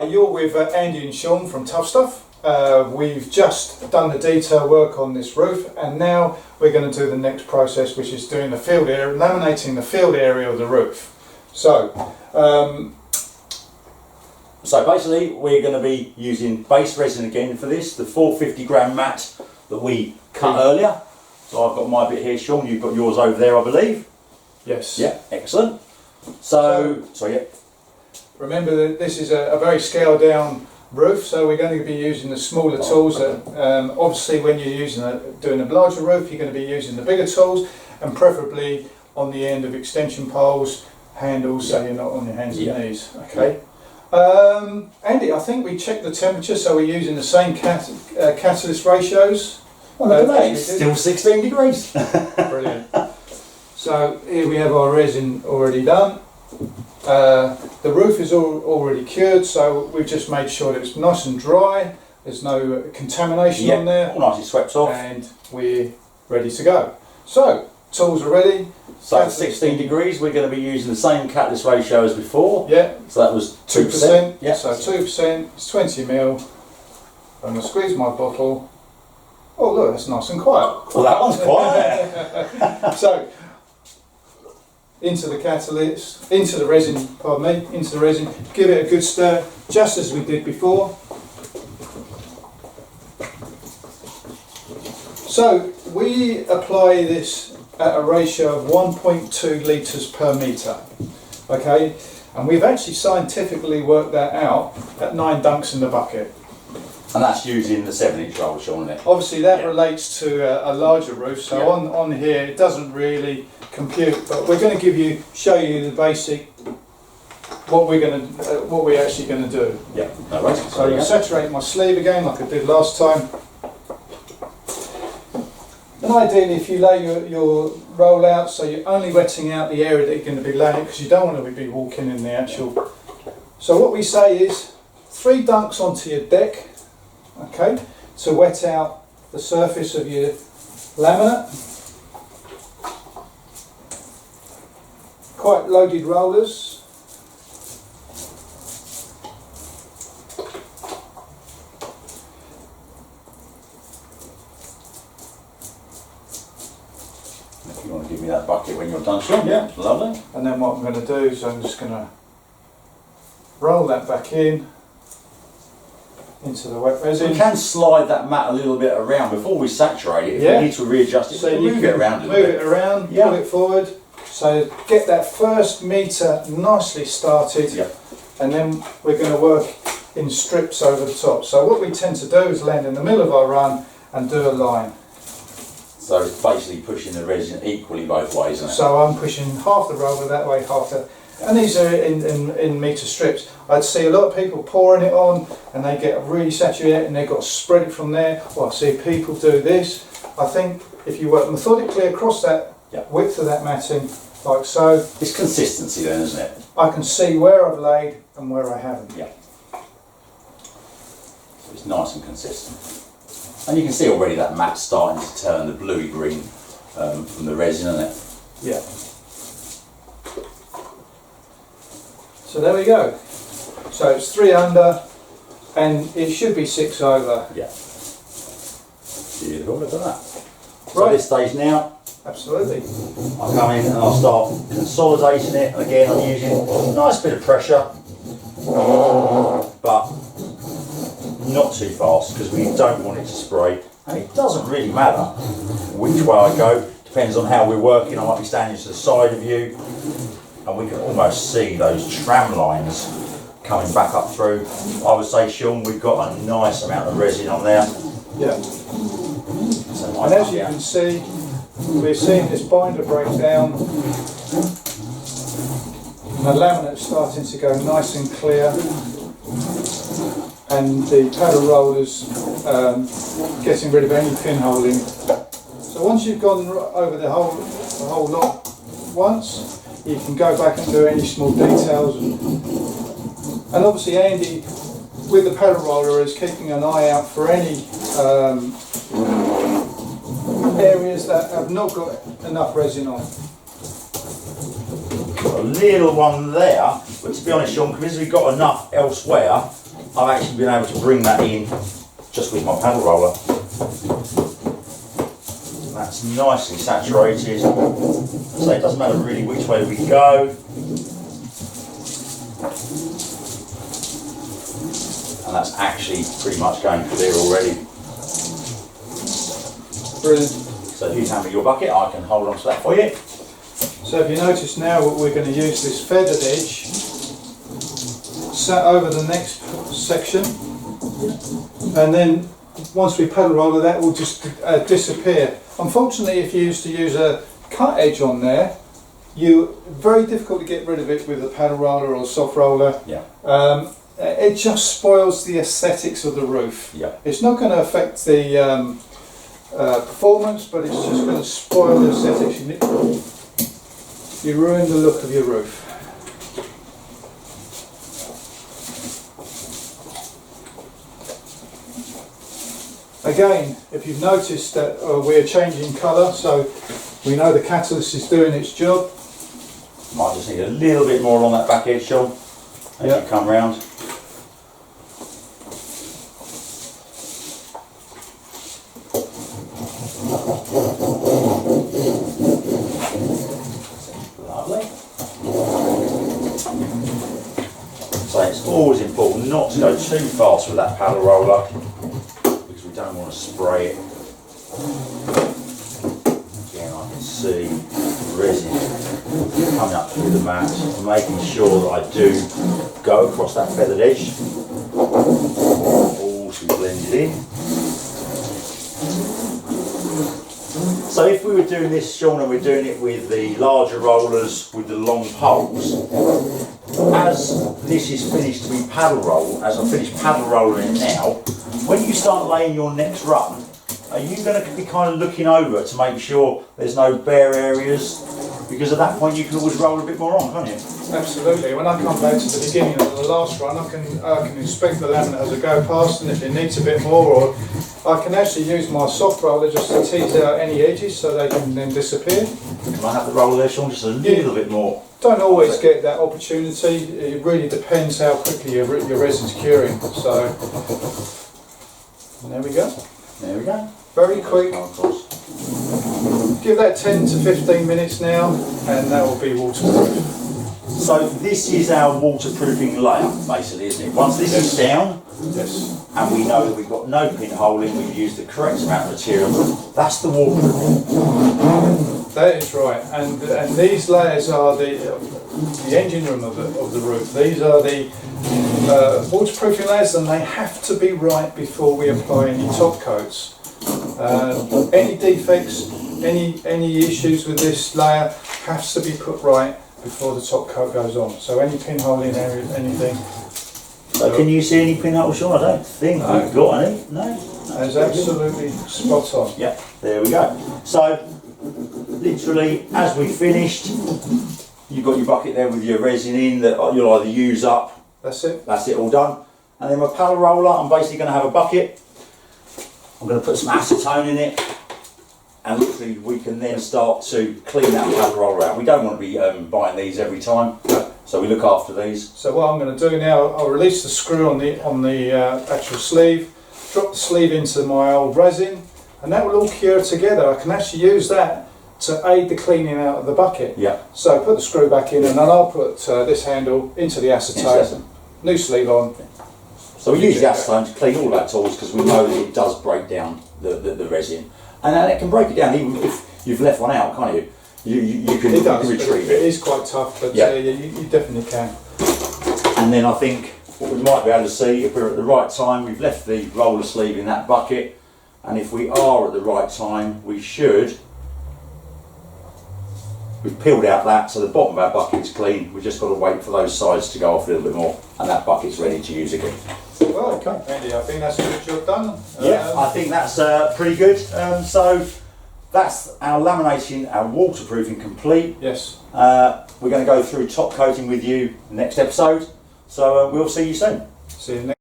You're with Andy and Sean from TuffStuff. We've just done the detail work on this roof, and now we're going to do the next process, which is doing the field area, laminating the field area of the roof. So basically we're going to be using base resin again for this, the 450 gram mat that we cut earlier. So I've got my bit here, Sean, you've got yours over there, I believe. Yes. Yeah, excellent. So yeah. Remember that this is a very scaled down roof, so we're going to be using the smaller tools. That obviously when you're doing a larger roof, you're going to be using the bigger tools, and preferably on the end of extension poles, handles, so you're not on your hands and knees. Okay. Andy, I think we checked the temperature, so we're using the same catalyst ratios. Well, look at that, it's still 16 degrees. Brilliant. So here we have our resin already done. The roof is already cured, so we've just made sure that it's nice and dry, there's no contamination on there, all nicely swept off, and we're ready to go. So tools are ready. So at 16 degrees we're going to be using the same catalyst ratio as before. Yeah. So that was 2%. Yeah. So 2%, it's 20 ml. I'm going to squeeze my bottle. Oh look, that's nice and quiet. Well, that one's quiet. So into the catalyst, into the resin, pardon me, into the resin, give it a good stir, just as we did before. So we apply this at a ratio of 1.2 litres per metre, okay, and we've actually scientifically worked that out at 9 dunks in the bucket. And that's using the 7-inch roller, Sean, isn't it? Obviously that relates to a larger roof, so on here it doesn't really compute, but we're going to show you the basic what we're actually going to do. Yeah, no worries. So I'll saturate my sleeve again like I did last time. And ideally, if you lay your roll out, so you're only wetting out the area that you're going to be laying, because you don't want to be walking in the actual. So what we say is 3 dunks onto your deck, okay, to wet out the surface of your laminate. Quite loaded rollers. If you want to give me that bucket when you're done, Sean. Yeah, lovely. And then what I'm going to do is I'm just going to roll that back into the wet resin. We can slide that mat a little bit around before we saturate it. If we need to readjust it, so you move can it around a little bit. Move it around, pull it forward. So get that first metre nicely started, and then we're going to work in strips over the top. So what we tend to do is land in the middle of our run and do a line. So it's basically pushing the resin equally both ways, isn't it? So I'm pushing half the roller that way, half the, and these are in metre strips. I'd see a lot of people pouring it on and they get really saturated and they've got to spread it from there. Well, I see people do this. I think if you work methodically across that width of that matting, like so. It's consistency then, isn't it? I can see where I've laid and where I haven't. Yeah. So it's nice and consistent. And you can see already that mat's starting to turn the bluey green from the resin, isn't it? Yeah. So there we go. So it's 3 under and it should be 6 over. Yeah. Beautiful, look at that. So at this stage now, absolutely. I'll come in and I'll start consolidating it. Again, I'm using a nice bit of pressure, but not too fast because we don't want it to spray. And it doesn't really matter which way I go, depends on how we're working. I might be standing to the side of you and we can almost see those tram lines coming back up through. I would say, Sean, we've got a nice amount of resin on there. Yeah. So and as you can see, we're seeing this binder break down. And the laminate's starting to go nice and clear. And the paddle rollers getting rid of any pinholing. So once you've gone over the whole lot once, you can go back and do any small details. And obviously Andy, with the paddle roller, is keeping an eye out for any areas that have not got enough resin on. Got a little one there, but to be honest, Sean, because we've got enough elsewhere, I've actually been able to bring that in just with my paddle roller. That's nicely saturated. So it doesn't matter really which way we go. And that's actually pretty much going clear already. Brilliant. So if you hand me your bucket, I can hold on to that for you. So if you notice now, we're going to use this feathered edge sat over the next section, and then once we paddle roller, that will just disappear. Unfortunately, if you used to use a cut edge on there, very difficult to get rid of it with a paddle roller or soft roller. Yeah. It just spoils the aesthetics of the roof. Yeah. It's not going to affect the performance, but it's just going to spoil the aesthetics. You ruin the look of your roof. Again, if you've noticed that we're changing colour, so we know the catalyst is doing its job. Might just need a little bit more on that back edge, Sean, as you come round. Lovely. So it's always important not to go too fast with that paddle roller, because we don't want to spray it. Again, I can see resin coming up through the mat, making sure that I do go across that feathered edge, all to be blended in. So if we were doing this, Sean, and we're doing it with the larger rollers with the long poles, as this is finished to be paddle roll, as I finish paddle rolling it now, when you start laying your next run, are you going to be kind of looking over to make sure there's no bare areas? Because at that point you can always roll a bit more on, can't you? Absolutely. When I come back to the beginning of the last run, I can inspect the laminate as I go past, and if it needs a bit more, or I can actually use my soft roller just to tease out any edges so they can then disappear. Can I have the roller there, Sean, just a little bit more? Don't always get that opportunity. It really depends how quickly your resin's curing. So there we go. There we go. Very quick. Give that 10 to 15 minutes now, and that will be waterproof. So this is our waterproofing layer, basically, isn't it? Once this is down, yes, and we know that we've got no pinholing, we've used the correct amount of material, that's the waterproofing. That is right, and these layers are the engine room of the roof. These are the waterproofing layers, and they have to be right before we apply any top coats. Any defects, any issues with this layer has to be put right before the top coat goes on. So any pinholing area, anything. So can you see any pinholes, Sean? I don't think we've got any. No. That's absolutely spot on. Yeah, there we go. So literally, as we finished, you've got your bucket there with your resin in that you'll either use up. That's it. That's it all done. And then my paddle roller, I'm basically going to have a bucket. I'm going to put some acetone in it, and literally we can then start to clean that paddle roller out. We don't want to be buying these every time, so we look after these. So what I'm going to do now, I'll release the screw on the actual sleeve, drop the sleeve into my old resin, and that will all cure together. I can actually use that to aid the cleaning out of the bucket. Yeah. So put the screw back in, and then I'll put this handle into the acetone, new sleeve on. So we use the acetone to clean all our tools because we know that it does break down the resin, and then it can break it down even if you've left one out, can't you? You can retrieve it. It is quite tough, but yeah. You definitely can. And then I think what we might be able to see, if we're at the right time, we've left the roller sleeve in that bucket, and if we are at the right time, we've peeled out that, so the bottom of our bucket's clean. We've just got to wait for those sides to go off a little bit more, and that bucket's ready to use again. Well, okay, Andy, I think that's a good job done. Yeah, I think that's pretty good. So that's our laminating, our waterproofing complete. Yes. We're going to go through top coating with you next episode. So we'll see you soon. See you next.